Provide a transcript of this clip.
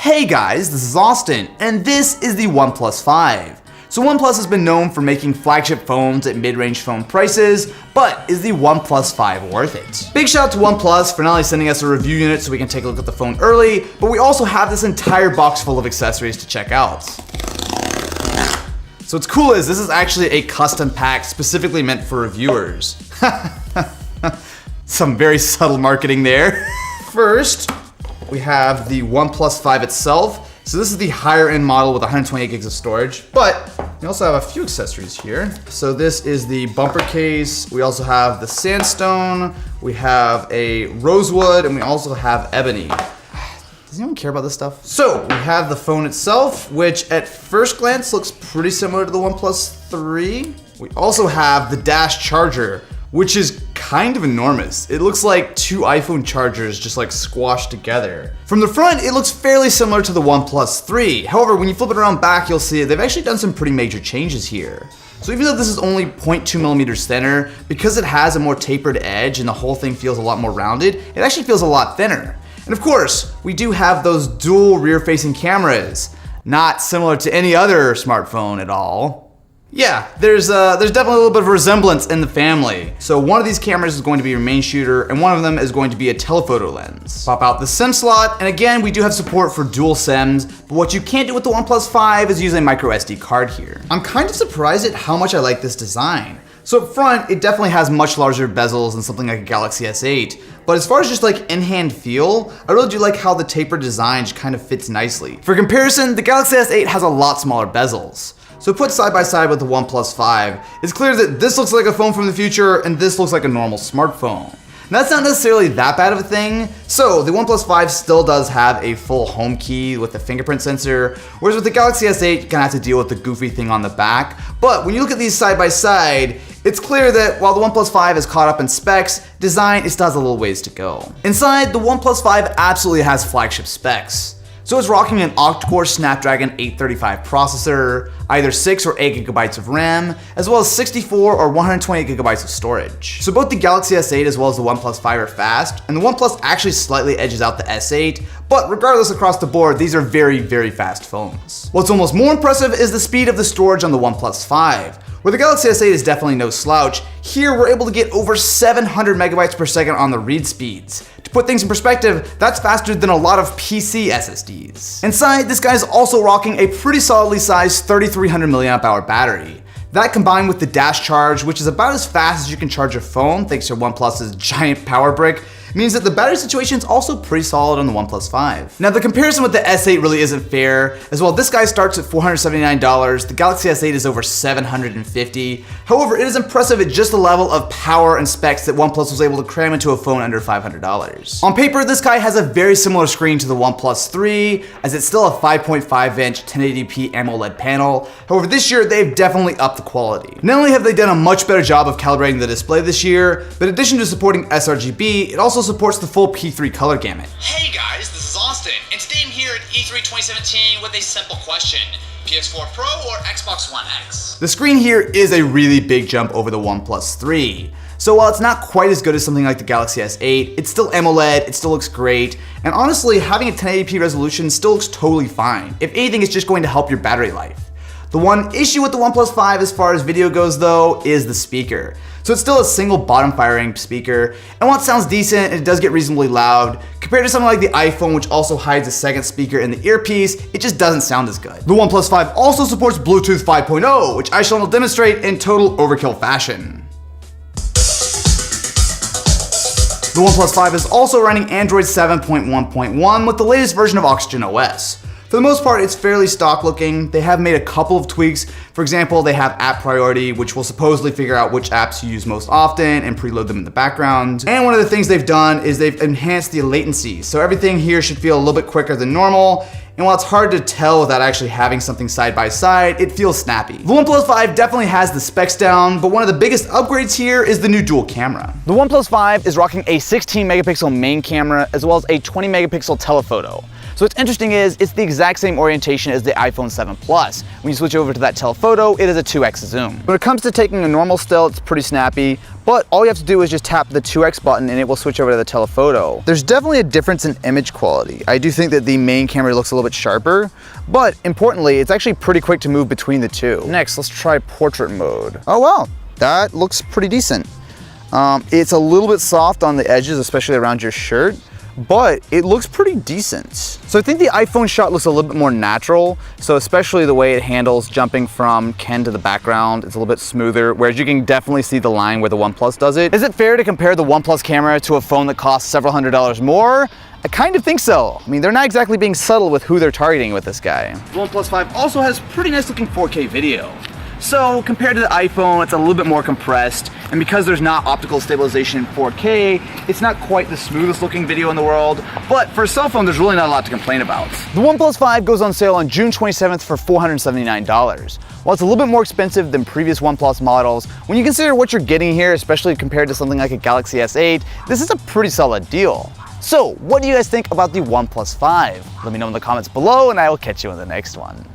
Hey guys, this is Austin, and this is the OnePlus 5. So OnePlus has been known for making flagship phones at mid-range phone prices, but is the OnePlus 5 worth it? Big shout out to OnePlus for not only sending us a review unit so we can take a look at the phone early, but we also have this entire box full of accessories to check out. So what's cool is this is actually a custom pack specifically meant for reviewers. Some very subtle marketing there. First, we have the OnePlus 5 itself. So this is the higher end model with 128 gigs of storage, but we also have a few accessories here. So this is the bumper case. We also have the sandstone, we have a rosewood, and we also have ebony. Does anyone care about this stuff? So we have the phone itself, which at first glance looks pretty similar to the OnePlus 3. We also have the dash charger, which is kind of enormous. It looks like two iPhone chargers just like squashed together. From the front, it looks fairly similar to the OnePlus 3. However, when you flip it around back, you'll see they've actually done some pretty major changes here. So even though this is only 0.2 millimeters thinner, because it has a more tapered edge and the whole thing feels a lot more rounded, it actually feels a lot thinner. And of course, we do have those dual rear-facing cameras, not similar to any other smartphone at all. Yeah, there's definitely a little bit of a resemblance in the family. So one of these cameras is going to be your main shooter, and one of them is going to be a telephoto lens. Pop out the SIM slot, and again, we do have support for dual SIMs, but what you can't do with the OnePlus 5 is use a micro SD card here. I'm kind of surprised at how much I like this design. So up front, it definitely has much larger bezels than something like a Galaxy S8, but as far as just like in-hand feel, I really do like how the tapered design just kind of fits nicely. For comparison, the Galaxy S8 has a lot smaller bezels. So put side by side with the OnePlus 5, it's clear that this looks like a phone from the future and this looks like a normal smartphone. Now, that's not necessarily that bad of a thing. So the OnePlus 5 still does have a full home key with the fingerprint sensor, whereas with the Galaxy S8, you kind of have to deal with the goofy thing on the back. But when you look at these side by side, it's clear that while the OnePlus 5 is caught up in specs, design, it still has a little ways to go. Inside, the OnePlus 5 absolutely has flagship specs. So it's rocking an octa-core Snapdragon 835 processor, either 6 or 8 gigabytes of RAM, as well as 64 or 128 gigabytes of storage. So both the Galaxy S8 as well as the OnePlus 5 are fast, and the OnePlus actually slightly edges out the S8, but regardless across the board, these are very, very fast phones. What's almost more impressive is the speed of the storage on the OnePlus 5. Where the Galaxy S8 is definitely no slouch, here we're able to get over 700 megabytes per second on the read speeds. To put things in perspective, that's faster than a lot of PC SSDs. Inside, this guy is also rocking a pretty solidly sized 3300 mAh battery. That combined with the dash charge, which is about as fast as you can charge your phone thanks to OnePlus's giant power brick, means that the battery situation is also pretty solid on the OnePlus 5. Now the comparison with the S8 really isn't fair, as well this guy starts at $479, the Galaxy S8 is over $750. However, it is impressive at just the level of power and specs that OnePlus was able to cram into a phone under $500. On paper, this guy has a very similar screen to the OnePlus 3, as it's still a 5.5 inch 1080p AMOLED panel. However, this year they've definitely upped the quality. Not only have they done a much better job of calibrating the display this year, but in addition to supporting sRGB, it also supports the full P3 color gamut. Hey guys, this is Austin, and today I'm here at E3 2017 with a simple question. PS4 Pro or Xbox One X? The screen here is a really big jump over the OnePlus 3. So while it's not quite as good as something like the Galaxy S8, it's still AMOLED, it still looks great, and honestly, having a 1080p resolution still looks totally fine. If anything, it's just going to help your battery life. The one issue with the OnePlus 5 as far as video goes though is the speaker. So it's still a single bottom firing speaker, and while it sounds decent, it does get reasonably loud. Compared to something like the iPhone, which also hides a second speaker in the earpiece, it just doesn't sound as good. The OnePlus 5 also supports Bluetooth 5.0, which I shall demonstrate in total overkill fashion. The OnePlus 5 is also running Android 7.1.1 with the latest version of Oxygen OS. For the most part, it's fairly stock looking. They have made a couple of tweaks. For example, they have app priority, which will supposedly figure out which apps you use most often and preload them in the background. And one of the things they've done is they've enhanced the latency. So everything here should feel a little bit quicker than normal. And while it's hard to tell without actually having something side by side, it feels snappy. The OnePlus 5 definitely has the specs down, but one of the biggest upgrades here is the new dual camera. The OnePlus 5 is rocking a 16 megapixel main camera as well as a 20 megapixel telephoto. So what's interesting is it's the exact same orientation as the iPhone 7 Plus. When you switch over to that telephoto, it is a 2x zoom. When it comes to taking a normal still, it's pretty snappy, but all you have to do is just tap the 2x button and it will switch over to the telephoto. There's definitely a difference in image quality. I do think that the main camera looks a little bit sharper, but importantly, it's actually pretty quick to move between the two. Next, let's try portrait mode. Oh wow, that looks pretty decent. It's a little bit soft on the edges, especially around your shirt, but it looks pretty decent. So I think the iPhone shot looks a little bit more natural, so especially the way it handles jumping from Ken to the background, it's a little bit smoother, whereas you can definitely see the line where the OnePlus does it. Is it fair to compare the OnePlus camera to a phone that costs several $100s more? I kind of think so. I mean, they're not exactly being subtle with who they're targeting with this guy. The OnePlus 5 also has pretty nice looking 4K video. So compared to the iPhone, it's a little bit more compressed, and because there's not optical stabilization in 4K, it's not quite the smoothest looking video in the world, but for a cell phone, there's really not a lot to complain about. The OnePlus 5 goes on sale on June 27th for $479. While it's a little bit more expensive than previous OnePlus models, when you consider what you're getting here, especially compared to something like a Galaxy S8, this is a pretty solid deal. So, what do you guys think about the OnePlus 5? Let me know in the comments below, and I will catch you in the next one.